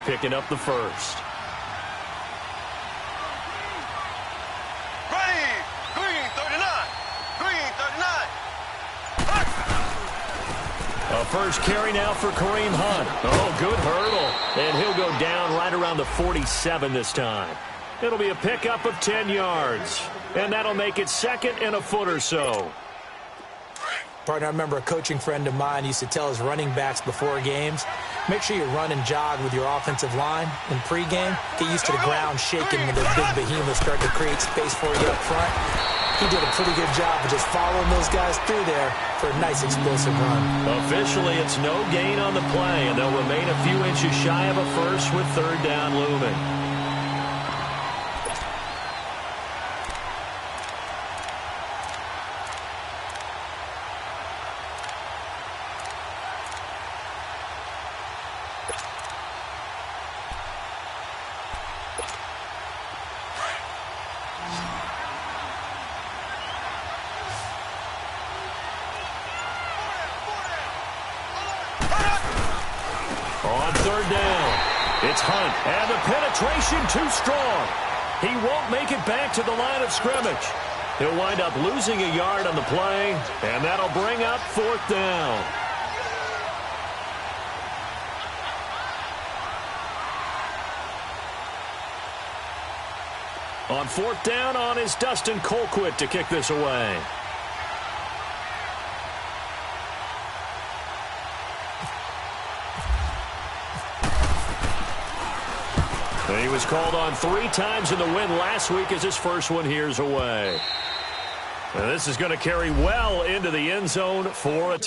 picking up the first. A first carry now for Kareem Hunt. Oh, good hurdle. And he'll go down right around the 47 this time. It'll be a pickup of 10 yards. And that'll make it second and a foot or so. Partner, I remember a coaching friend of mine used to tell his running backs before games, make sure you run and jog with your offensive line in pregame. Get used to the ground shaking when those big behemoths start to create space for you up front. He did a pretty good job of just following those guys through there for a nice explosive run. Officially, it's no gain on the play, and they'll remain a few inches shy of a first with third down looming. On third down, it's Hunt, and the penetration too strong. He won't make it back to the line of scrimmage. He'll wind up losing a yard on the play, and that'll bring up fourth down. On fourth down is Dustin Colquitt to kick this away. And he was called on 3 times in the win last week as his first one here's away. And this is going to carry well into the end zone for a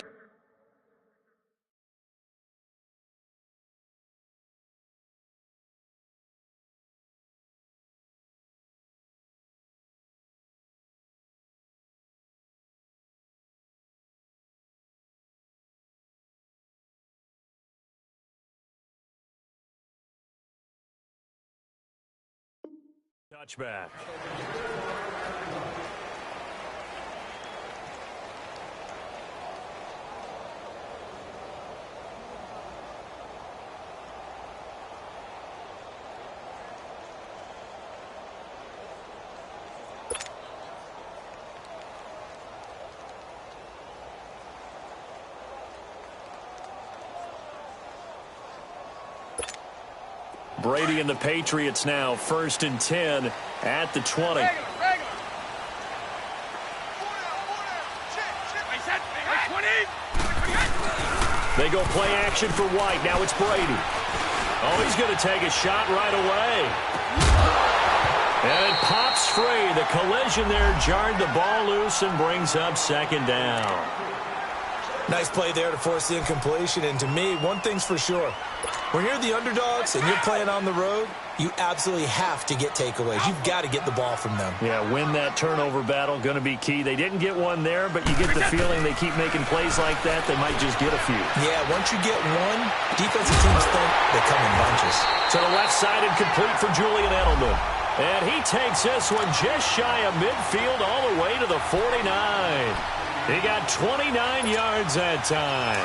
touchback. Brady and the Patriots now first and 10 at the 20. They go play action for White. Now it's Brady. Oh, he's going to take a shot right away. And it pops free. The collision there jarred the ball loose and brings up second down. Nice play there to force the incompletion. And to me, one thing's for sure. When you're the underdogs and you're playing on the road, you absolutely have to get takeaways. You've got to get the ball from them. Yeah, win that turnover battle, going to be key. They didn't get one there, but you get the feeling they keep making plays like that, they might just get a few. Yeah, once you get one, defensive teams think they come in bunches. To the left side and complete for Julian Edelman. And he takes this one just shy of midfield all the way to the 49. He got 29 yards that time.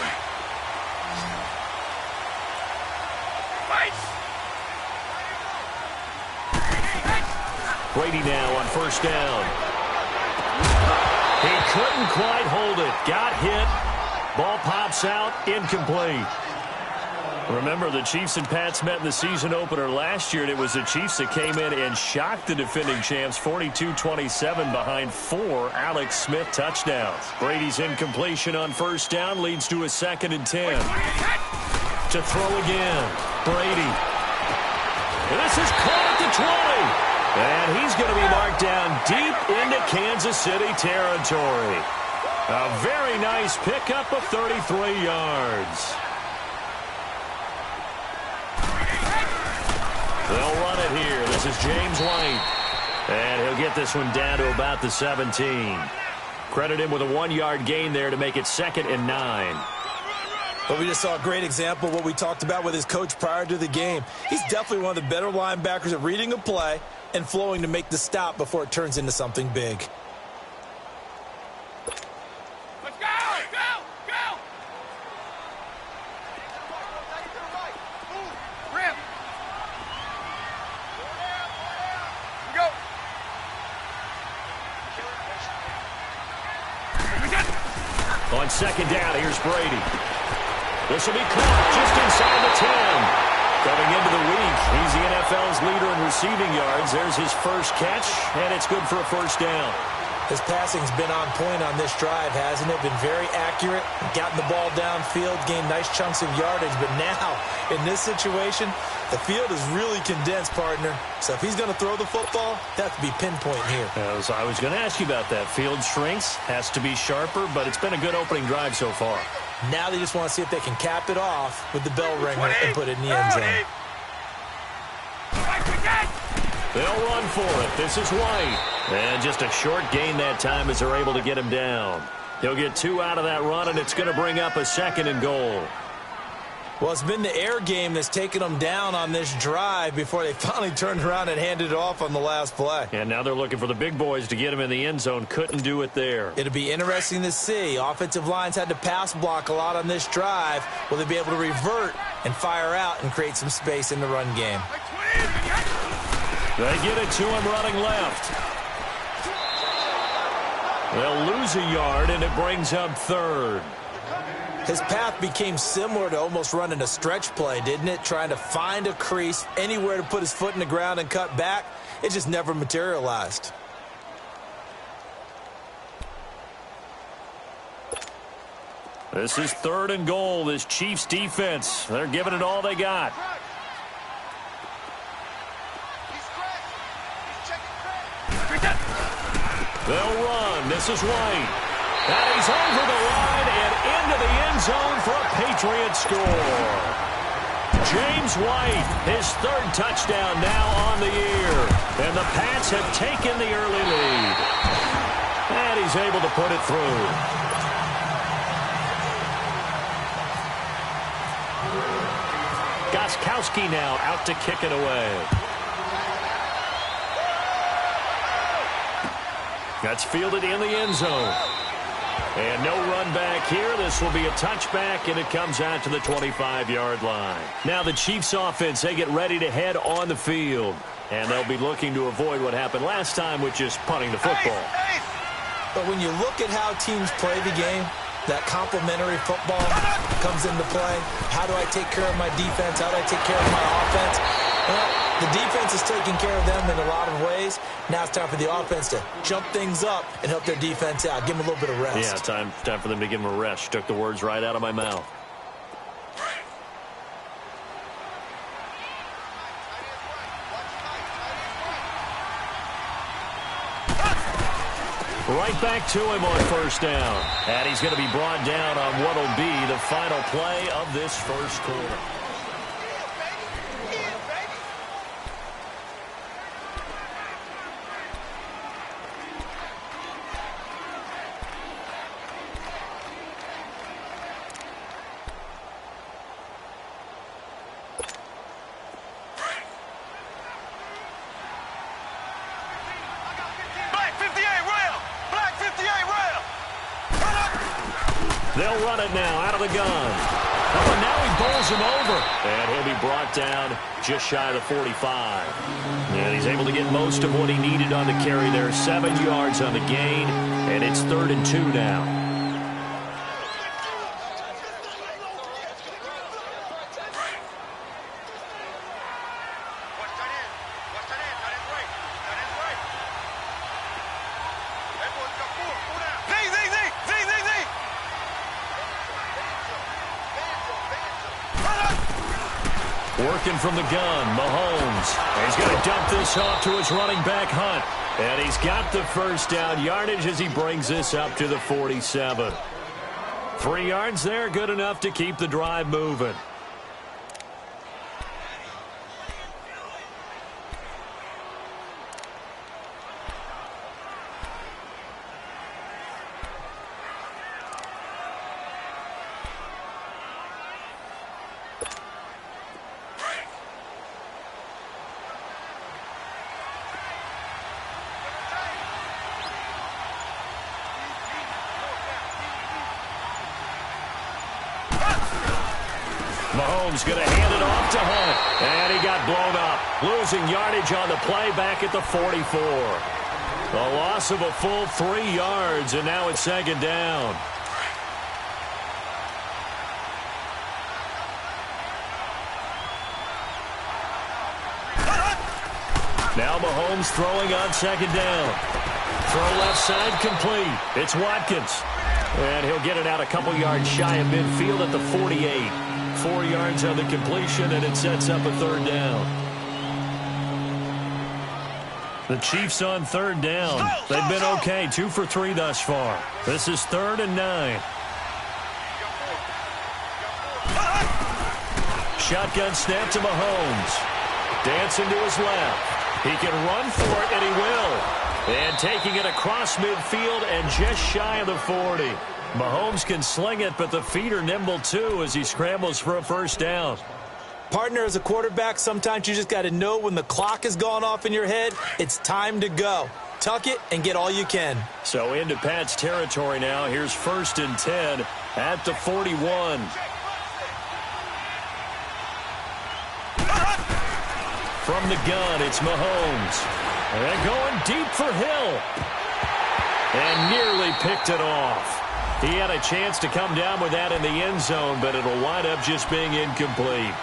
Brady now on first down. He couldn't quite hold it. Got hit. Ball pops out. Incomplete. Remember, the Chiefs and Pats met in the season opener last year, and it was the Chiefs that came in and shocked the defending champs 42-27 behind 4 Alex Smith touchdowns. Brady's incompletion on first down leads to a second and 10. To throw again. Brady. And this is caught at the 20. And he's going to be marked down deep into Kansas City territory. A very nice pickup of 33 yards. They'll run it here. This is James White. And he'll get this one down to about the 17. Credit him with a 1-yard gain there to make it second and 9. But we just saw a great example of what we talked about with his coach prior to the game. He's definitely one of the better linebackers at reading a play and flowing to make the stop before it turns into something big. Let's go! Go! Go! Rip! On second down, here's Brady. This will be caught just inside the 10. Coming into the week, he's the NFL's leader in receiving yards. There's his first catch, and it's good for a first down. His passing's been on point on this drive, hasn't it? Been very accurate, gotten the ball downfield, gained nice chunks of yardage. But now, in this situation, the field is really condensed, partner. So if he's going to throw the football, that has to be pinpoint here. I was going to ask you about that. Field shrinks, has to be sharper, but it's been a good opening drive so far. Now they just want to see if they can cap it off with the bell ringer and put it in the end zone. They'll run for it. This is White. And just a short gain that time as they're able to get him down. He'll get 2 out of that run, and it's going to bring up a 2nd and goal. Well, it's been the air game that's taken them down on this drive before they finally turned around and handed it off on the last play. And now they're looking for the big boys to get him in the end zone. Couldn't do it there. It'll be interesting to see. Offensive lines had to pass block a lot on this drive. Will they be able to revert and fire out and create some space in the run game? They get it to him running left. They'll lose a yard, and it brings up 3rd. His path became similar to almost running a stretch play, didn't it? Trying to find a crease, anywhere to put his foot in the ground and cut back. It just never materialized. This is 3rd and goal. This Chiefs defense, they're giving it all they got. They'll run. This is White. And he's over the line and into the end zone for a Patriots score. James White, his 3rd touchdown now on the year. And the Pats have taken the early lead. And he's able to put it through. Gostkowski now out to kick it away. That's fielded in the end zone. And no run back here. This will be a touchback, and it comes out to the 25-yard line. Now the Chiefs offense, they get ready to head on the field. And they'll be looking to avoid what happened last time, which is punting the football. But when you look at how teams play the game, that complementary football comes into play. How do I take care of my defense? How do I take care of my offense? Well, the defense is taking care of them in a lot of ways. Now it's time for the offense to jump things up and help their defense out. Give them a little bit of rest. Yeah, time for them to give them a rest. Took the words right out of my mouth. Right back to him on first down. And he's going to be brought down on what will be the final play of this first quarter. They'll run it now out of the gun. Oh, and now he bowls him over. And he'll be brought down just shy of the 45. And he's able to get most of what he needed on the carry there. 7 yards on the gain. And it's 3rd and 2 now. Working from the gun, Mahomes. He's going to dump this off to his running back, Hunt. And he's got the first down yardage as he brings this up to the 47. 3 yards there, good enough to keep the drive moving. Mahomes going to hand it off to Hunt. And he got blown up. Losing yardage on the play back at the 44. A loss of a full 3 yards, and now it's 2nd down. Now Mahomes throwing on second down. Throw left side complete. It's Watkins. And he'll get it out a couple yards shy of midfield at the 48. 4 yards on the completion, and it sets up a third down. The Chiefs on third down. They've been okay, 2 for 3 thus far. This is 3rd and 9. Shotgun snap to Mahomes. Dancing to his left. He can run for it, and he will. And taking it across midfield and just shy of the 40. Mahomes can sling it, but the feet are nimble too as he scrambles for a first down. Partner, as a quarterback, sometimes you just got to know when the clock has gone off in your head, it's time to go. Tuck it and get all you can. So into Pat's territory now. Here's 1st and 10 at the 41. From the gun, it's Mahomes. And going deep for Hill. And nearly picked it off. He had a chance to come down with that in the end zone, but it'll wind up just being incomplete.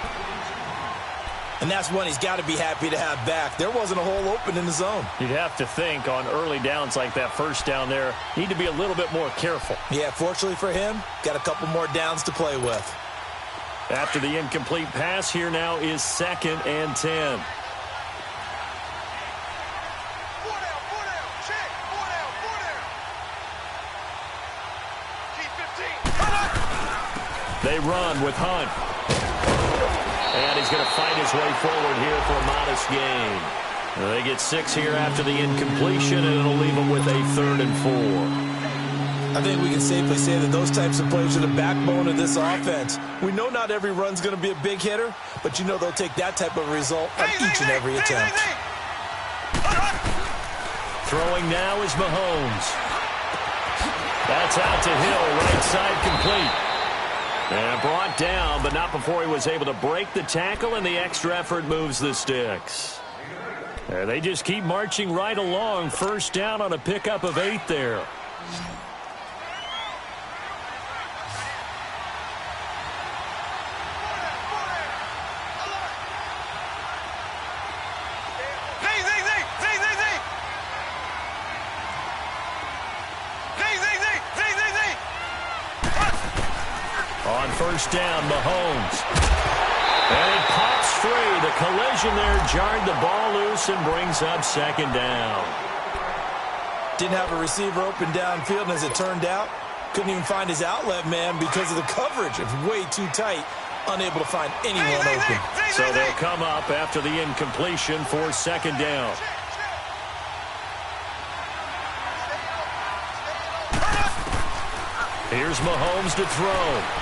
And that's one he's got to be happy to have back. There wasn't a hole open in the zone. You'd have to think on early downs like that first down there, need to be a little bit more careful. Yeah, fortunately for him, got a couple more downs to play with. After the incomplete pass, here now is 2nd and 10. They run with Hunt. And he's going to fight his way forward here for a modest gain. They get 6 here after the incompletion, and it'll leave them with a 3rd and 4. I think we can safely say that those types of plays are the backbone of this offense. We know not every run's going to be a big hitter, but you know they'll take that type of result on each and every attempt. Throwing now is Mahomes. That's out to Hill, right side complete. And brought down, but not before he was able to break the tackle, and the extra effort moves the sticks. And they just keep marching right along. First down on a pickup of 8 there. On first down, Mahomes. And it pops free. The collision there jarred the ball loose and brings up 2nd down. Didn't have a receiver open downfield, and as it turned out, couldn't even find his outlet man because of the coverage. It was way too tight, unable to find anyone open. So they'll come up after the incompletion for 2nd down. Here's Mahomes to throw.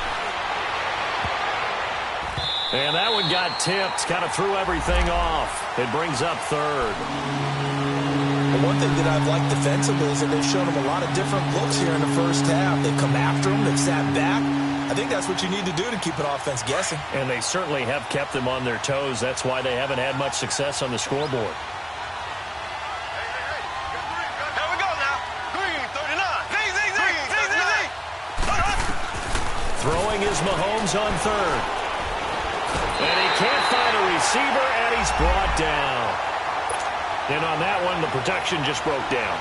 And that one got tipped, kind of threw everything off. It brings up 3rd. And one thing that I've liked defensively is that they've shown him a lot of different looks here in the first half. They've come after him, they've sat back. I think that's what you need to do to keep an offense guessing. And they certainly have kept them on their toes. That's why they haven't had much success on the scoreboard. Throwing is Mahomes on 3rd. And he can't find a receiver, and he's brought down. And on that one, the protection just broke down.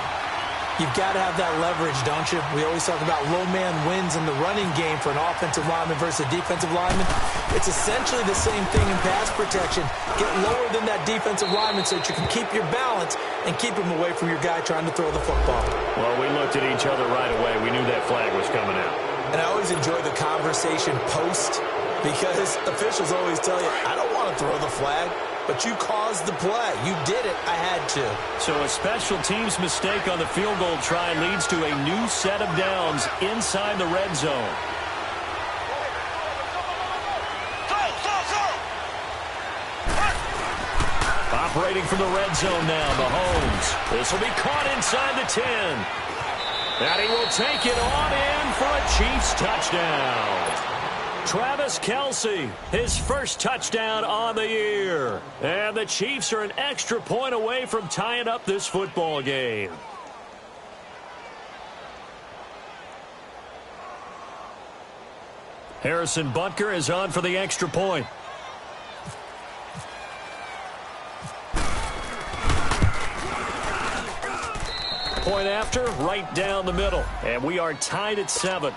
You've got to have that leverage, don't you? We always talk about low man wins in the running game for an offensive lineman versus a defensive lineman. It's essentially the same thing in pass protection. Get lower than that defensive lineman so that you can keep your balance and keep him away from your guy trying to throw the football. Well, we looked at each other right away. We knew that flag was coming out. And I always enjoy the conversation post, because officials always tell you, I don't want to throw the flag, but you caused the play. You did it. I had to. So a special teams mistake on the field goal try leads to a new set of downs inside the red zone. Operating from the red zone now, Mahomes. This will be caught inside the 10. And he will take it on in for a Chiefs touchdown. Travis Kelce, his first touchdown on the year. And the Chiefs are an extra point away from tying up this football game. Harrison Butker is on for the extra point. Point after, right down the middle. And we are tied at 7.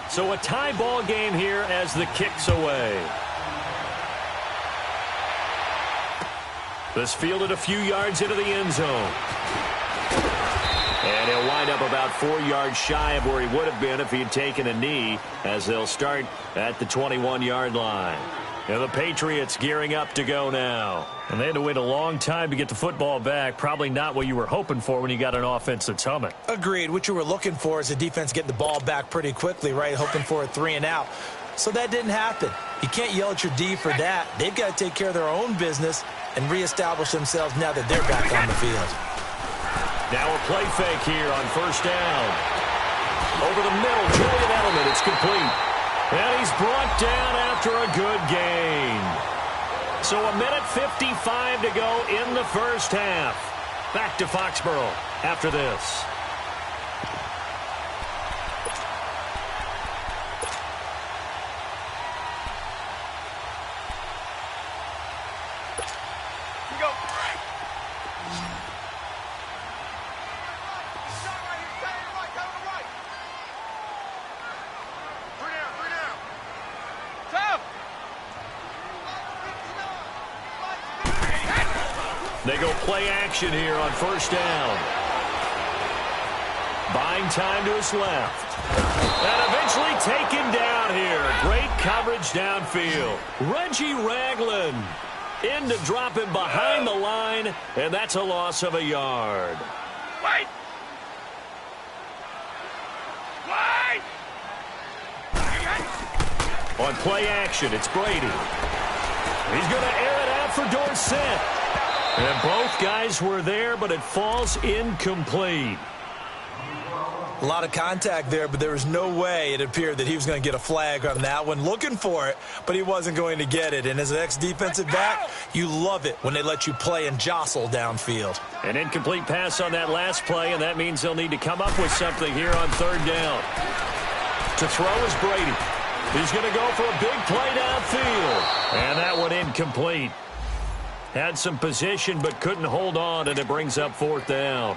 So a tie ball game here as the kick's away. This fielded a few yards into the end zone. And he'll wind up about 4 yards shy of where he would have been if he had taken a knee, as they'll start at the 21-yard line. And the Patriots gearing up to go now. And they had to wait a long time to get the football back. Probably not what you were hoping for when you got an offense that's humming. Agreed. What you were looking for is the defense getting the ball back pretty quickly, right? Hoping for a 3-and-out. So that didn't happen. You can't yell at your D for that. They've got to take care of their own business and reestablish themselves now that they're back on the field. Now a play fake here on first down. Over the middle, Julian Edelman. It's complete. And he's brought down after a good gain. So a minute 55 to go in the first half. Back to Foxborough after this. They go play action here on first down. Buying time to his left. And eventually taken down here. Great coverage downfield. Reggie Ragland in to drop him behind the line, and that's a loss of a yard. Wait! Wait! On play action, it's Brady. He's going to air it out for Dorsett. And both guys were there, but it falls incomplete. A lot of contact there, but there was no way it appeared that he was going to get a flag on that one. Looking for it, but he wasn't going to get it. And as an ex-defensive back, you love it when they let you play and jostle downfield. An incomplete pass on that last play, and that means they'll need to come up with something here on third down. To throw is Brady. He's going to go for a big play downfield. And that one incomplete. Had some position but couldn't hold on, and it brings up fourth down.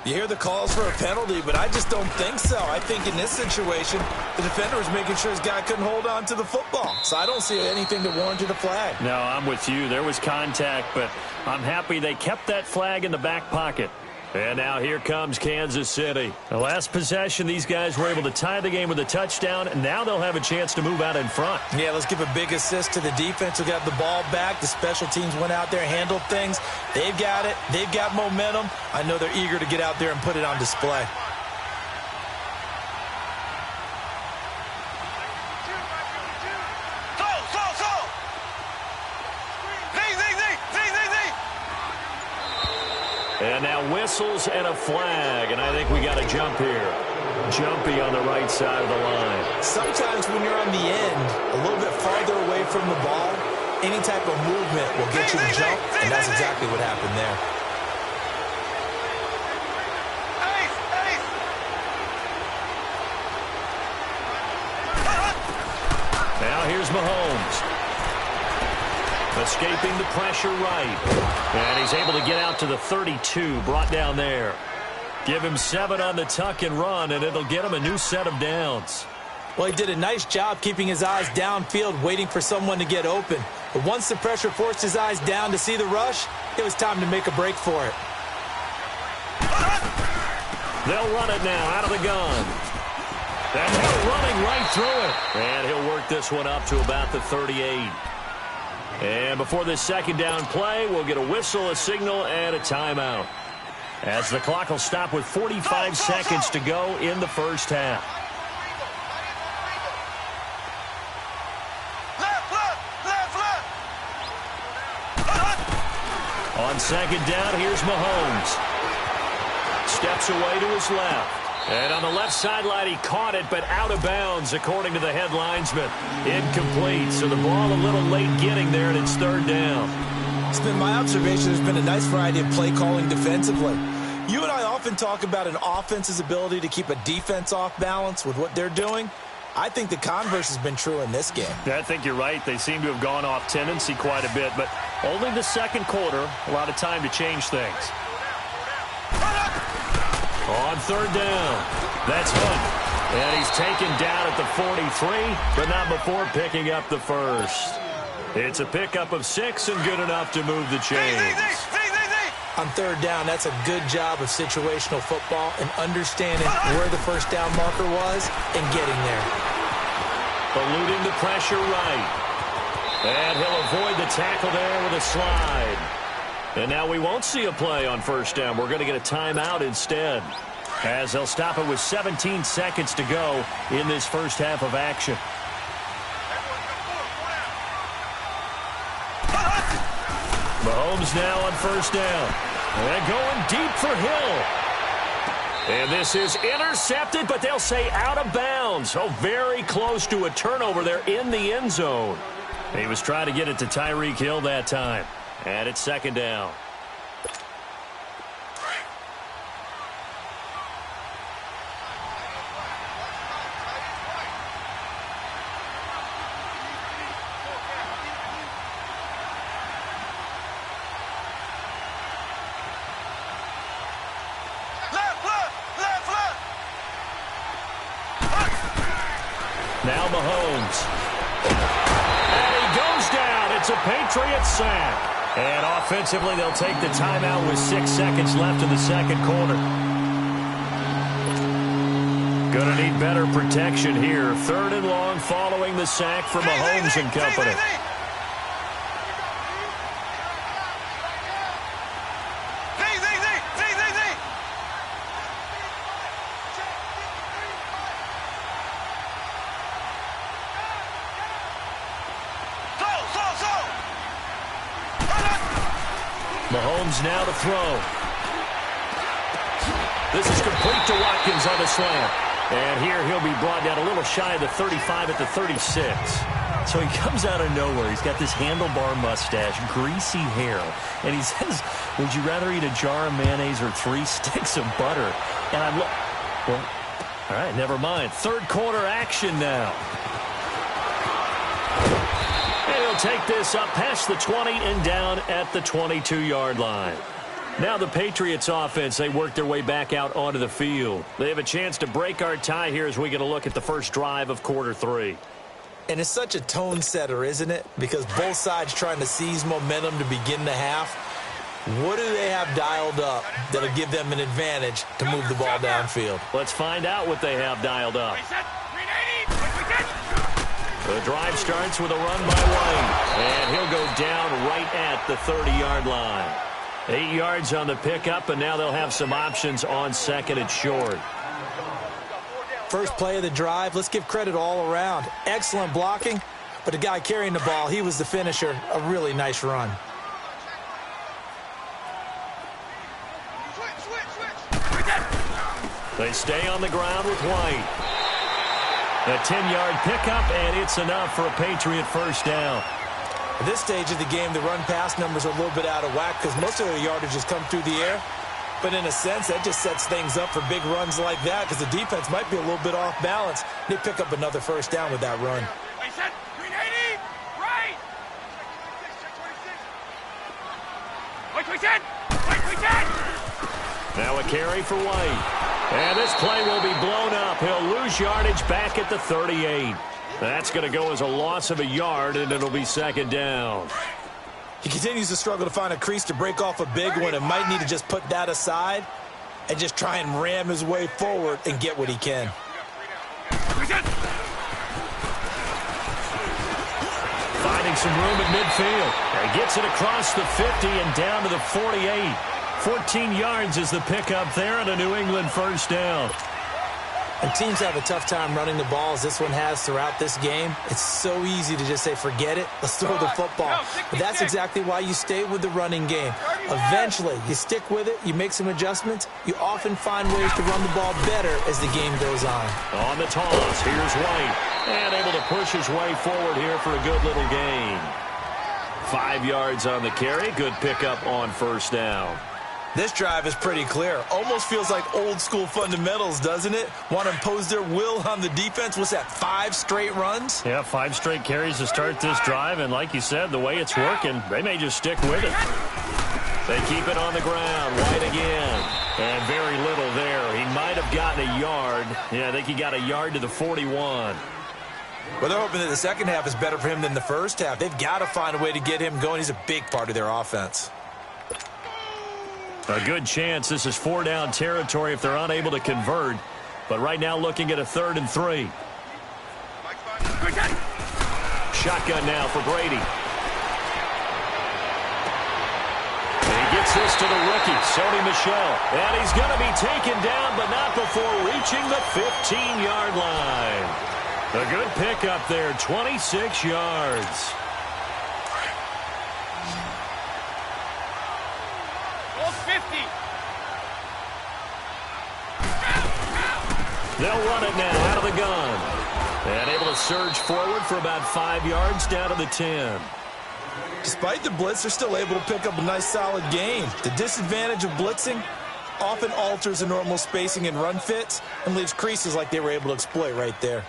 You hear the calls for a penalty, but I just don't think so. I think in this situation, the defender was making sure his guy couldn't hold on to the football. So I don't see anything that warranted a flag. No, I'm with you. There was contact, but I'm happy they kept that flag in the back pocket. And now here comes Kansas City. The last possession, these guys were able to tie the game with a touchdown, and now they'll have a chance to move out in front. Yeah, let's give a big assist to the defense who got the ball back. The special teams went out there, handled things. They've got it. They've got momentum. I know they're eager to get out there and put it on display. And now whistles and a flag, and I think we got a jump here. Jumpy on the right side of the line. Sometimes when you're on the end, a little bit farther away from the ball, any type of movement will get you to jump, and that's exactly what happened there. Now here's Mahomes. Escaping the pressure right. And he's able to get out to the 32, brought down there. Give him 7 on the tuck and run, and it'll get him a new set of downs. Well, he did a nice job keeping his eyes downfield, waiting for someone to get open. But once the pressure forced his eyes down to see the rush, it was time to make a break for it. They'll run it now out of the gun. And they're running right through it. And he'll work this one up to about the 38. And before this second down play, we'll get a whistle, a signal, and a timeout. As the clock will stop with 45 seconds to go in the first half. On second down, here's Mahomes. Steps away to his left. And on the left sideline, he caught it, but out of bounds, according to the head linesman. Incomplete, so the ball a little late getting there, and it's third down. It's been my observation there's been a nice variety of play calling defensively. You and I often talk about an offense's ability to keep a defense off balance with what they're doing. I think the converse has been true in this game. I think you're right. They seem to have gone off tendency quite a bit, but only the second quarter, a lot of time to change things. On third down, that's Hunt. And he's taken down at the 43, but not before picking up the first. It's a pickup of 6 and good enough to move the chains. On third down, that's a good job of situational football and understanding where the first down marker was and getting there. Eluding the pressure right. And he'll avoid the tackle there with a slide. And now we won't see a play on first down. We're going to get a timeout instead, as they'll stop it with 17 seconds to go in this first half of action. Mahomes now on first down. And going deep for Hill. And this is intercepted, but they'll say out of bounds. Oh, very close to a turnover there in the end zone. He was trying to get it to Tyreek Hill that time. And it's second down. Now Mahomes. And he goes down. It's a Patriots sack. And offensively, they'll take the timeout with 6 seconds left in the second quarter. Going to need better protection here. Third and long following the sack for Mahomes and company. Mahomes now to throw. This is complete to Watkins on the slant. And here he'll be brought down a little shy of the 35 at the 36. So he comes out of nowhere. He's got this handlebar mustache, greasy hair. And he says, would you rather eat a jar of mayonnaise or 3 sticks of butter? And I'm like, well, all right, never mind. Third quarter action now. Take this up past the 20 and down at the 22-yard line. Now the Patriots offense, they work their way back out onto the field. They have a chance to break our tie here as we get a look at the first drive of quarter 3. And it's such a tone setter, isn't it? Because both sides trying to seize momentum to begin the half. What do they have dialed up that'll give them an advantage to move the ball downfield? Let's find out what they have dialed up. The drive starts with a run by White, and he'll go down right at the 30-yard line. 8 yards on the pickup, and now they'll have some options on second and short. First play of the drive, let's give credit all around. Excellent blocking, but the guy carrying the ball, he was the finisher. A really nice run. They stay on the ground with White. A 10-yard pickup, and it's enough for a Patriot first down. At this stage of the game, the run-pass numbers are a little bit out of whack because most of their yardage has come through the air. But in a sense, that just sets things up for big runs like that because the defense might be a little bit off balance. They pick up another first down with that run. Now a carry for White. And this play will be blown up. He'll lose yardage back at the 38. That's going to go as a loss of a yard, and it'll be second down. He continues to struggle to find a crease to break off a big one and might need to just put that aside and just try and ram his way forward and get what he can. Finding some room at midfield. And gets it across the 50 and down to the 48. 14 yards is the pickup there and a New England first down. And teams have a tough time running the ball as this one has throughout this game. It's so easy to just say, forget it, let's throw the football. But that's exactly why you stay with the running game. Eventually, you stick with it, you make some adjustments, you often find ways to run the ball better as the game goes on. On the toss, here's White. And able to push his way forward here for a good little gain. 5 yards on the carry, good pickup on first down. This drive is pretty clear. Almost feels like old school fundamentals, doesn't it? Want to impose their will on the defense. What's that, 5 straight runs? Yeah, 5 straight carries to start this drive. And like you said, the way it's working, they may just stick with it. They keep it on the ground. White again. And very little there. He might have gotten a yard. Yeah, I think he got a yard to the 41. Well, they're hoping that the second half is better for him than the first half. They've got to find a way to get him going. He's a big part of their offense. A good chance this is 4-down territory if they're unable to convert. But right now looking at a 3rd and 3. Shotgun now for Brady. And he gets this to the rookie, Sony Michel. And he's going to be taken down, but not before reaching the 15-yard line. A good pickup there, 26 yards. They'll run it now out of the gun. And able to surge forward for about 5 yards down to the 10. Despite the blitz, they're still able to pick up a nice solid gain. The disadvantage of blitzing often alters the normal spacing and run fits and leaves creases like they were able to exploit right there.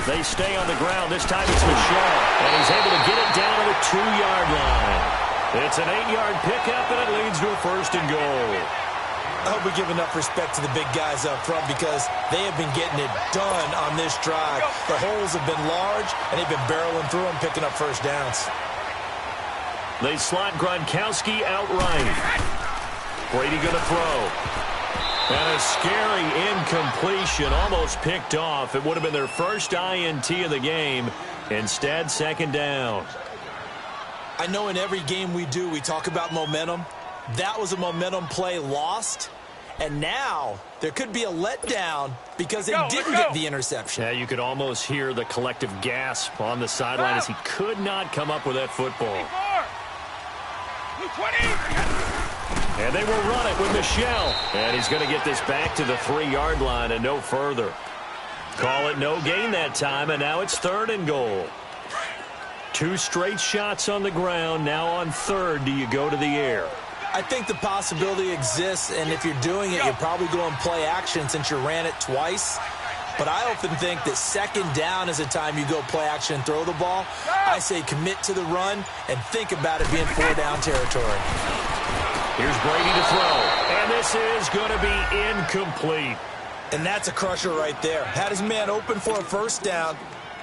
They stay on the ground. This time it's Michel. And he's able to get it down to the 2-yard line. It's an 8-yard pickup, and it leads to a 1st and goal. I hope we give enough respect to the big guys up front because they have been getting it done on this drive. The holes have been large, and they've been barreling through them, picking up first downs. They slot Gronkowski out right. Brady going to throw. And a scary incompletion, almost picked off. It would have been their first INT of the game. Instead, 2nd down. I know in every game we do, we talk about momentum. That was a momentum play lost. And now there could be a letdown because they didn't get the interception. Yeah, you could almost hear the collective gasp on the sideline as he could not come up with that football. 20. And they will run it with Michel. And he's going to get this back to the 3-yard line and no further. Call it no gain that time, and now it's 3rd and goal. 2 straight shots on the ground. Now on 3rd, do you go to the air? I think the possibility exists, and if you're doing it, you're probably going play action since you ran it twice. But I often think that 2nd down is a time you go play action and throw the ball. I say commit to the run and think about it being 4-down territory. Here's Brady to throw, and this is going to be incomplete. And that's a crusher right there. Had his man open for a 1st down,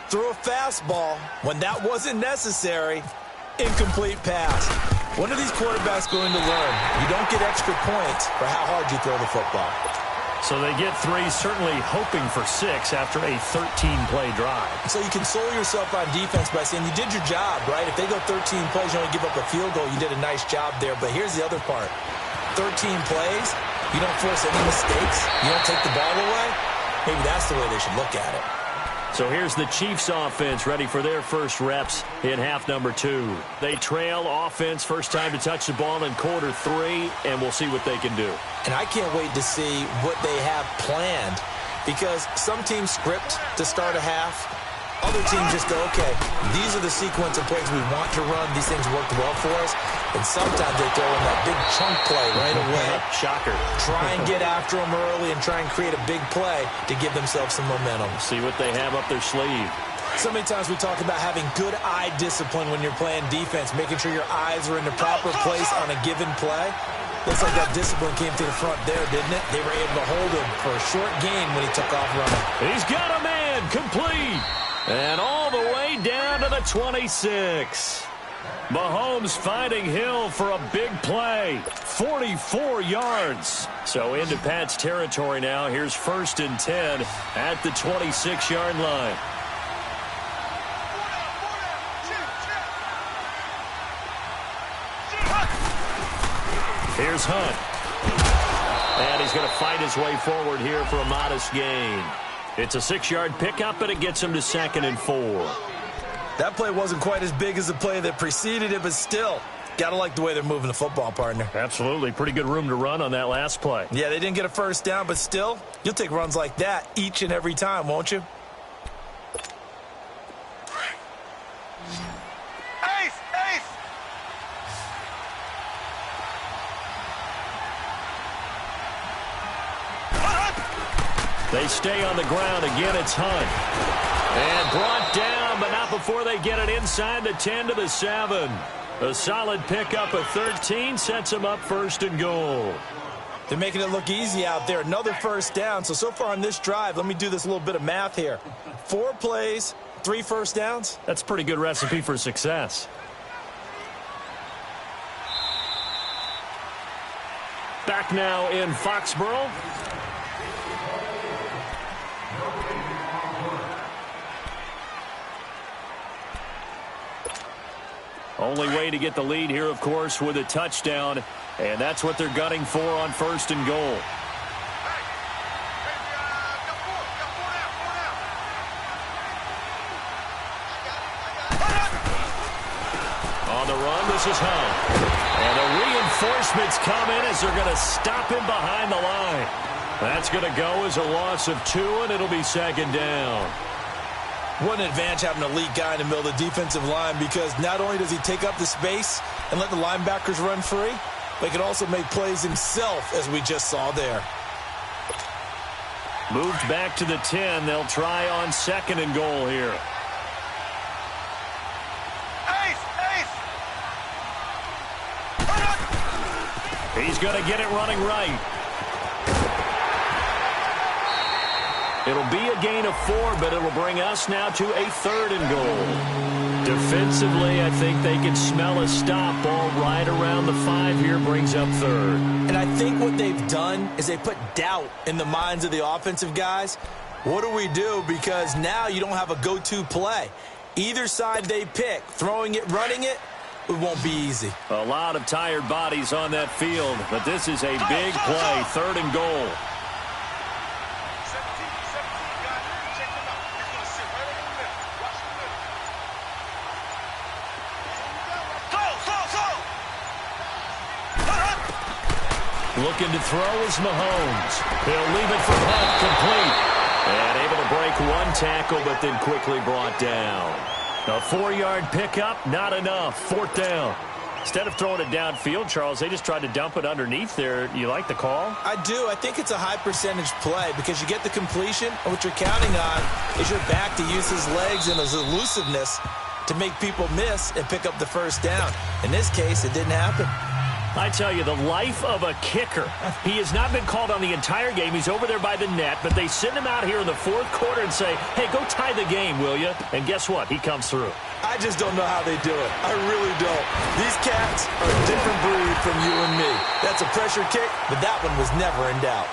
threw a fastball when that wasn't necessary, incomplete pass. When are these quarterbacks going to learn? You don't get extra points for how hard you throw the football. So they get 3, certainly hoping for 6 after a 13-play drive. So you console yourself on defense by saying you did your job, right? If they go 13 plays, you only give up a field goal, you did a nice job there. But here's the other part. 13 plays, you don't force any mistakes, you don't take the ball away. Maybe that's the way they should look at it. So here's the Chiefs offense ready for their first reps in half number 2. They trail offense, first time to touch the ball in quarter 3, and we'll see what they can do. And I can't wait to see what they have planned because some teams script to start a half. Other teams just go, okay, these are the sequence of plays we want to run. These things worked well for us. And sometimes they throw in that big chunk play right away. Shocker. Try and get after them early and try and create a big play to give themselves some momentum. See what they have up their sleeve. So many times we talk about having good eye discipline when you're playing defense, making sure your eyes are in the proper place on a given play. Looks like that discipline came to the front there, didn't it? They were able to hold him for a short gain when he took off running. He's got a man, complete. And all the way down to the 26. Mahomes finding Hill for a big play. 44 yards. So into Pat's territory now. Here's 1st and 10 at the 26-yard line. Here's Hunt. And he's going to fight his way forward here for a modest gain. It's a 6-yard pickup, and it gets him to 2nd and 4. That play wasn't quite as big as the play that preceded it, but still, got to like the way they're moving the football, partner. Absolutely. Pretty good room to run on that last play. Yeah, they didn't get a first down, but still, you'll take runs like that each and every time, won't you? Ace! Ace! They stay on the ground. Again, it's Hunt. And brought down, but not before they get it inside the 10 to the 7. A solid pickup of 13 sets them up 1st and goal. They're making it look easy out there. Another first down. So far on this drive, let me do this little bit of math here. 4 plays, 3 first downs. That's a pretty good recipe for success. Back now in Foxborough. Only way to get the lead here, of course, with a touchdown. And that's what they're gunning for on 1st and goal. On the run, this is Hunt. And the reinforcements come in as they're going to stop him behind the line. That's going to go as a loss of 2, and it'll be 2nd down. What an advantage having an elite guy in the middle of the defensive line, because not only does he take up the space and let the linebackers run free, but he can also make plays himself, as we just saw there. Moved back to the 10. They'll try on 2nd and goal here. Ace! Ace! He's going to get it running right. It'll be a gain of 4, but it'll bring us now to a 3rd and goal. Defensively, I think they can smell a stop. Ball right around the 5 here, brings up 3rd. And I think what they've done is they put doubt in the minds of the offensive guys. What do we do? Because now you don't have a go-to play. Either side they pick, throwing it, running it, it won't be easy. A lot of tired bodies on that field, but this is a big play, 3rd and goal. Looking to throw is Mahomes. He'll leave it for Hunt, complete. And able to break 1 tackle, but then quickly brought down. A 4-yard pickup, not enough. 4th down. Instead of throwing it downfield, Charles, they just tried to dump it underneath there. You like the call? I do. I think it's a high percentage play because you get the completion, and what you're counting on is your back to use his legs and his elusiveness to make people miss and pick up the first down. In this case, it didn't happen. I tell you, the life of a kicker. He has not been called on the entire game. He's over there by the net, but they send him out here in the 4th quarter and say, hey, go tie the game, will you? And guess what? He comes through. I just don't know how they do it. I really don't. These cats are a different breed from you and me. That's a pressure kick, but that one was never in doubt.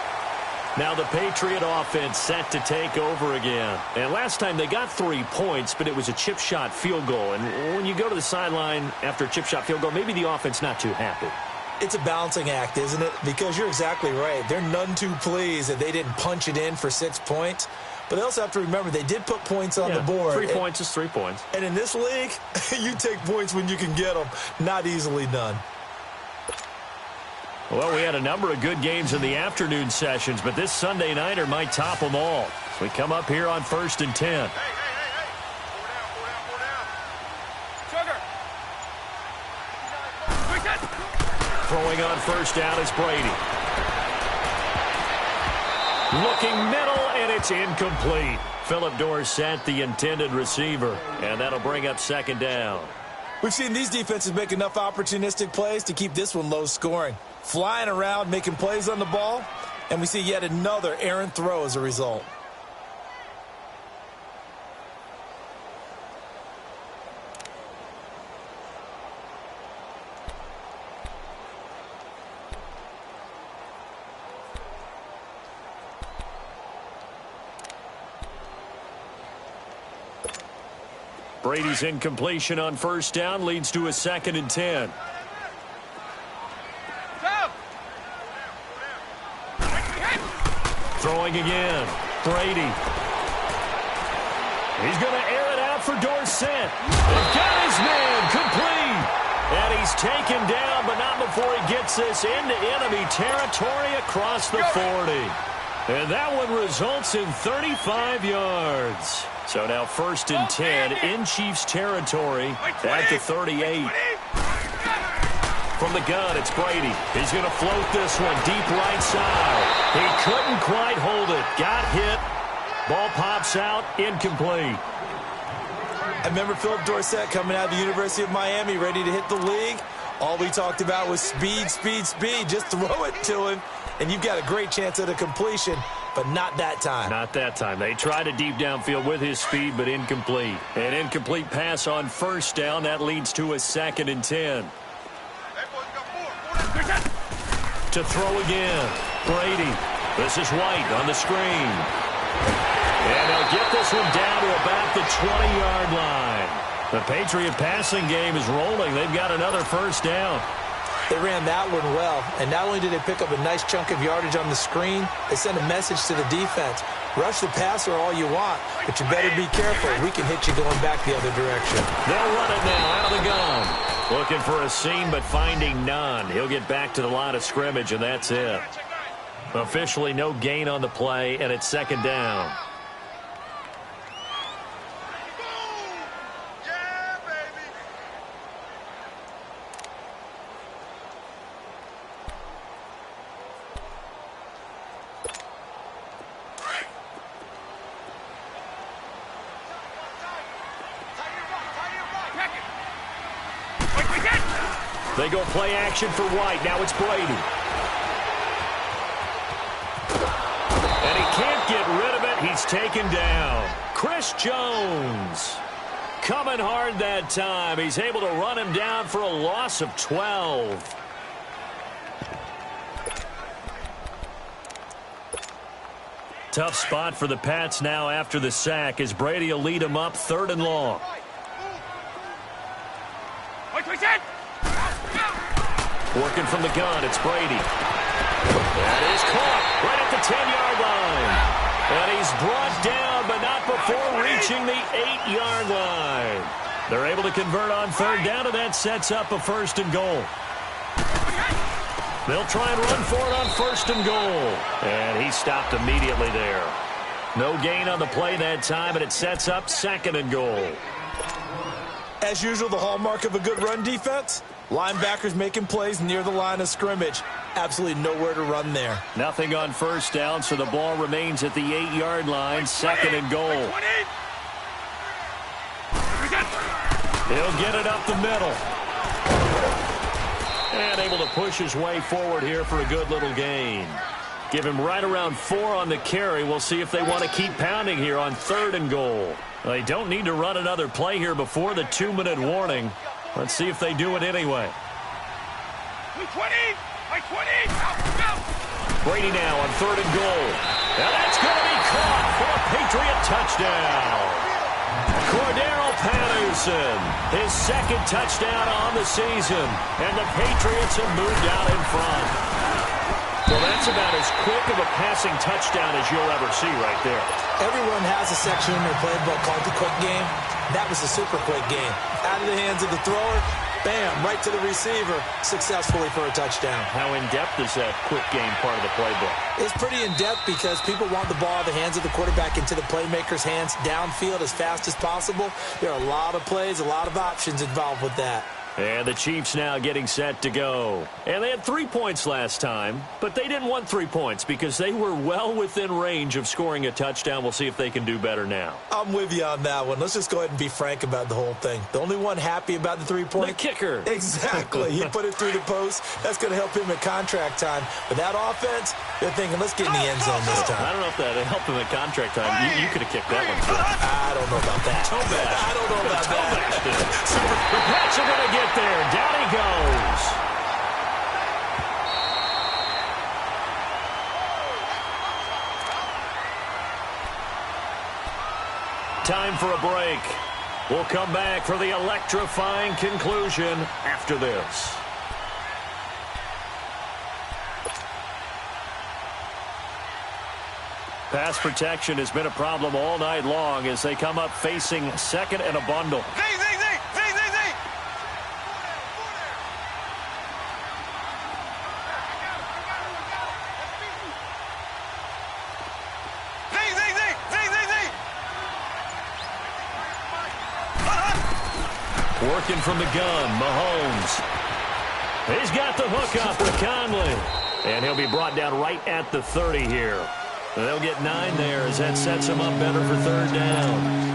Now the Patriot offense set to take over again. And last time they got 3 points, but it was a chip shot field goal. And when you go to the sideline after a chip shot field goal, maybe the offense not too happy. It's a balancing act, isn't it? Because you're exactly right. They're none too pleased that they didn't punch it in for 6 points. But they also have to remember they did put points on the board. 3 points is 3 points. And in this league, you take points when you can get them. Not easily done. Well, we had a number of good games in the afternoon sessions, but this Sunday nighter might top them all. So we come up here on 1st and 10. Hey! 4 down. Sugar! Throwing on 1st down is Brady. Looking middle, and it's incomplete. Philip Dorsett, the intended receiver, and that'll bring up 2nd down. We've seen these defenses make enough opportunistic plays to keep this one low scoring. Flying around, making plays on the ball, and we see yet another errant throw as a result. Brady's incompletion on 1st down leads to a 2nd and 10. Throwing again. Brady. He's going to air it out for Dorsett. And got his man complete. And he's taken down, but not before he gets this into enemy territory across the 40. And that one results in 35 yards. So now 1st and 10 in Chiefs territory at the 38. From the gun, it's Brady. He's going to float this one deep right side. He couldn't quite hold it. Got hit. Ball pops out, incomplete. I remember Philip Dorsett coming out of the University of Miami, ready to hit the league. All we talked about was speed, speed, speed. Just throw it to him, and you've got a great chance at a completion, but not that time. Not that time. They tried a deep downfield with his speed, but incomplete. An incomplete pass on 1st down. That leads to a 2nd and 10. To throw again. Brady. This is White on the screen. And they'll get this one down to about the 20-yard line. The Patriot passing game is rolling. They've got another 1st down. They ran that one well, and not only did they pick up a nice chunk of yardage on the screen, they sent a message to the defense. Rush the passer all you want, but you better be careful. We can hit you going back the other direction. They'll run it now out of the gun. Looking for a seam, but finding none. He'll get back to the line of scrimmage, and that's it. Officially no gain on the play, and it's 2nd down. They go play action for White. Now it's Brady. And he can't get rid of it. He's taken down. Chris Jones coming hard that time. He's able to run him down for a loss of 12. Tough spot for the Pats now after the sack as Brady will lead him up 3rd and long. Working from the gun, it's Brady. That is caught right at the 10-yard line. And he's brought down, but not before reaching the 8-yard line. They're able to convert on 3rd down, and that sets up a 1st and goal. They'll try and run for it on 1st and goal. And he stopped immediately there. No gain on the play that time, and it sets up 2nd and goal. As usual, the hallmark of a good run defense, linebackers making plays near the line of scrimmage. Absolutely nowhere to run there. Nothing on 1st down, so the ball remains at the 8-yard line, 2nd and goal. He'll get it up the middle. And able to push his way forward here for a good little gain. Give him right around 4 on the carry. We'll see if they want to keep pounding here on 3rd and goal. They don't need to run another play here before the 2-minute warning. Let's see if they do it anyway. Brady now on 3rd and goal. Now that's going to be caught for a Patriot touchdown. Cordero Patterson, his 2nd touchdown on the season. And the Patriots have moved out in front. Well, that's about as quick of a passing touchdown as you'll ever see right there. Everyone has a section in their playbook called the quick game. That was a super quick game. Out of the hands of the thrower, bam, right to the receiver, successfully for a touchdown. How in-depth is that quick game part of the playbook? It's pretty in-depth because people want the ball out of the hands of the quarterback into the playmaker's hands downfield as fast as possible. There are a lot of plays, a lot of options involved with that. And the Chiefs now getting set to go. And they had 3 points last time, but they didn't want 3 points because they were well within range of scoring a touchdown. We'll see if they can do better now. I'm with you on that one. Let's just go ahead and be frank about the whole thing. The only one happy about the 3-point? The kicker. Exactly. He put it through the post. That's going to help him at contract time. But that offense, they're thinking, let's get in the end zone this time. I don't know if that helped him at contract time. You could have kicked that one too. I don't know about that. I don't know about that. The Pats are going to get there. Down he goes. Time for a break. We'll come back for the electrifying conclusion after this. Pass protection has been a problem all night long as they come up facing second and a bundle. Working from the gun, Mahomes. He's got the hook up with Conley. And he'll be brought down right at the 30 here. They'll get 9 there as that sets them up better for third down.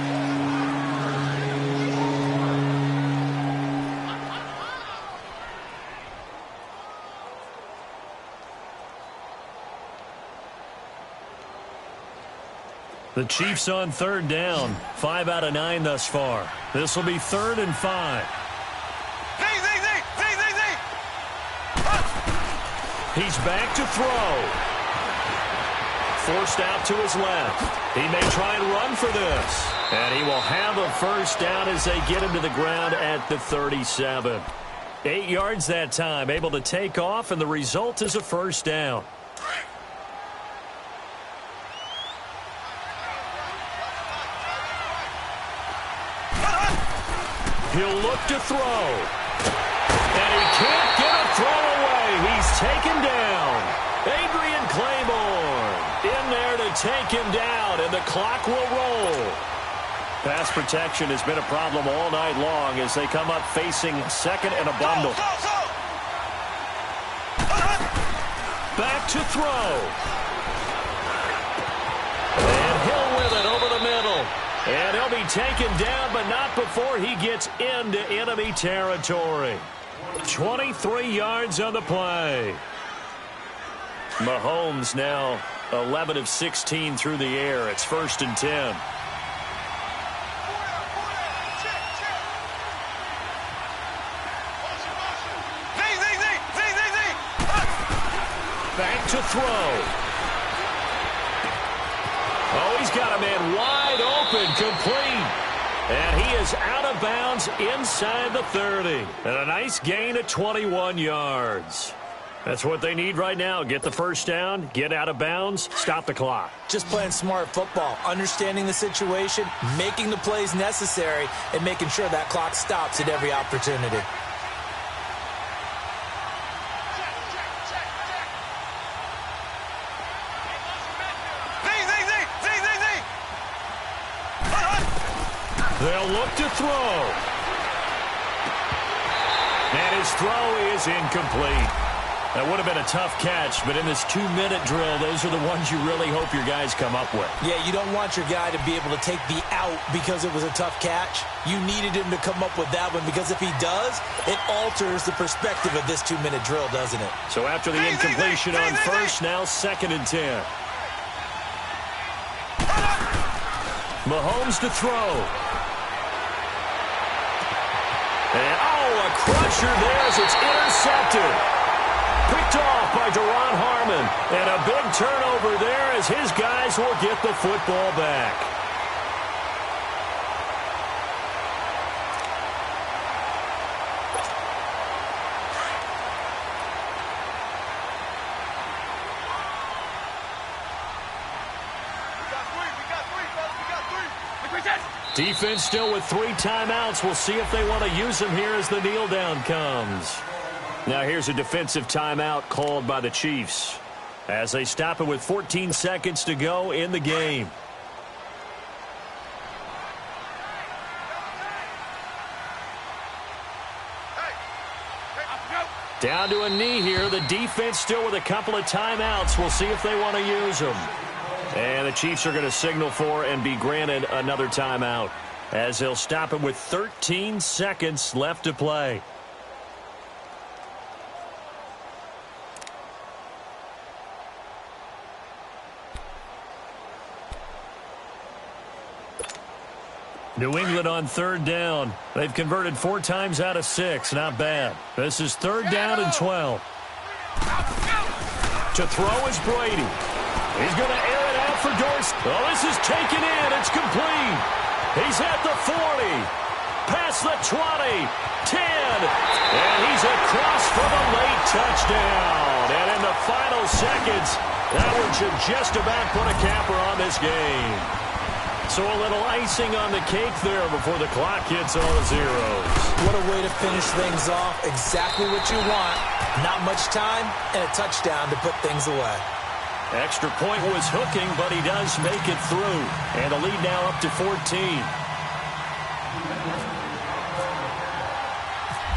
The Chiefs on third down. 5 out of 9 thus far. This will be 3rd and 5. He's back to throw. Forced out to his left. He may try and run for this. And he will have a first down as they get him to the ground at the 37. 8 yards that time. Able to take off, and the result is a first down. He'll look to throw. And he can't get a throw away. He's taken down. Adrian Claiborne in there to take him down, and the clock will roll. Pass protection has been a problem all night long as they come up facing second and a bundle. Back to throw. And Hill with it over the middle. And he'll be taken down, but not before he gets into enemy territory. 23 yards on the play. Mahomes now 11 of 16 through the air. It's 1st and 10. Back to throw. Oh, he's got a man wide open, complete. And he is out of bounds inside the 30. And a nice gain of 21 yards. That's what they need right now. Get the first down, get out of bounds, stop the clock. Just playing smart football, understanding the situation, making the plays necessary, and making sure that clock stops at every opportunity. They'll look to throw. And his throw is incomplete. That would have been a tough catch, but in this 2-minute drill, those are the ones you really hope your guys come up with. Yeah, you don't want your guy to be able to take the out because it was a tough catch. You needed him to come up with that one because if he does, it alters the perspective of this 2-minute drill, doesn't it? So after the incompletion on first, now 2nd and 10. Mahomes to throw. And, a crusher there as it's intercepted. Picked off by Deron Harmon. And a big turnover there as his guys will get the football back. Defense still with 3 timeouts. We'll see if they want to use them here as the kneel down comes. Now here's a defensive timeout called by the Chiefs as they stop it with 14 seconds to go in the game. Down to a knee here. The defense still with a couple of timeouts. We'll see if they want to use them. And the Chiefs are going to signal for and be granted another timeout as they'll stop it with 13 seconds left to play. New England on third down. They've converted 4 times out of 6. Not bad. This is 3rd down and 12. To throw is Brady. He's going to air it out for Dorsey. Oh, this is taken in. It's complete. He's at the 40. Past the 20, 10, and he's across for the late touchdown. And in the final seconds, that one should just about put a capper on this game. So a little icing on the cake there before the clock hits all the zeros. What a way to finish things off. Exactly what you want. Not much time and a touchdown to put things away. Extra point was hooking, but he does make it through. And the lead now up to 14.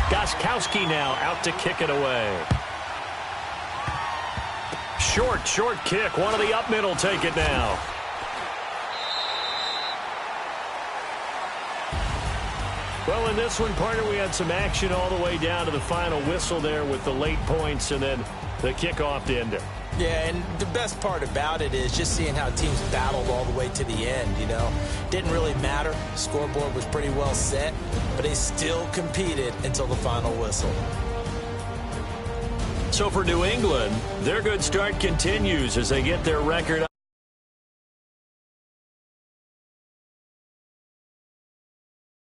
Gostkowski now out to kick it away. Short kick. One of the up middle take it now. Well, in this one, partner, we had some action all the way down to the final whistle there with the late points and then the kickoff to end it. Yeah, and the best part about it is just seeing how teams battled all the way to the end, you know. Didn't really matter. The scoreboard was pretty well set, but they still competed until the final whistle. So for New England, their good start continues as they get their record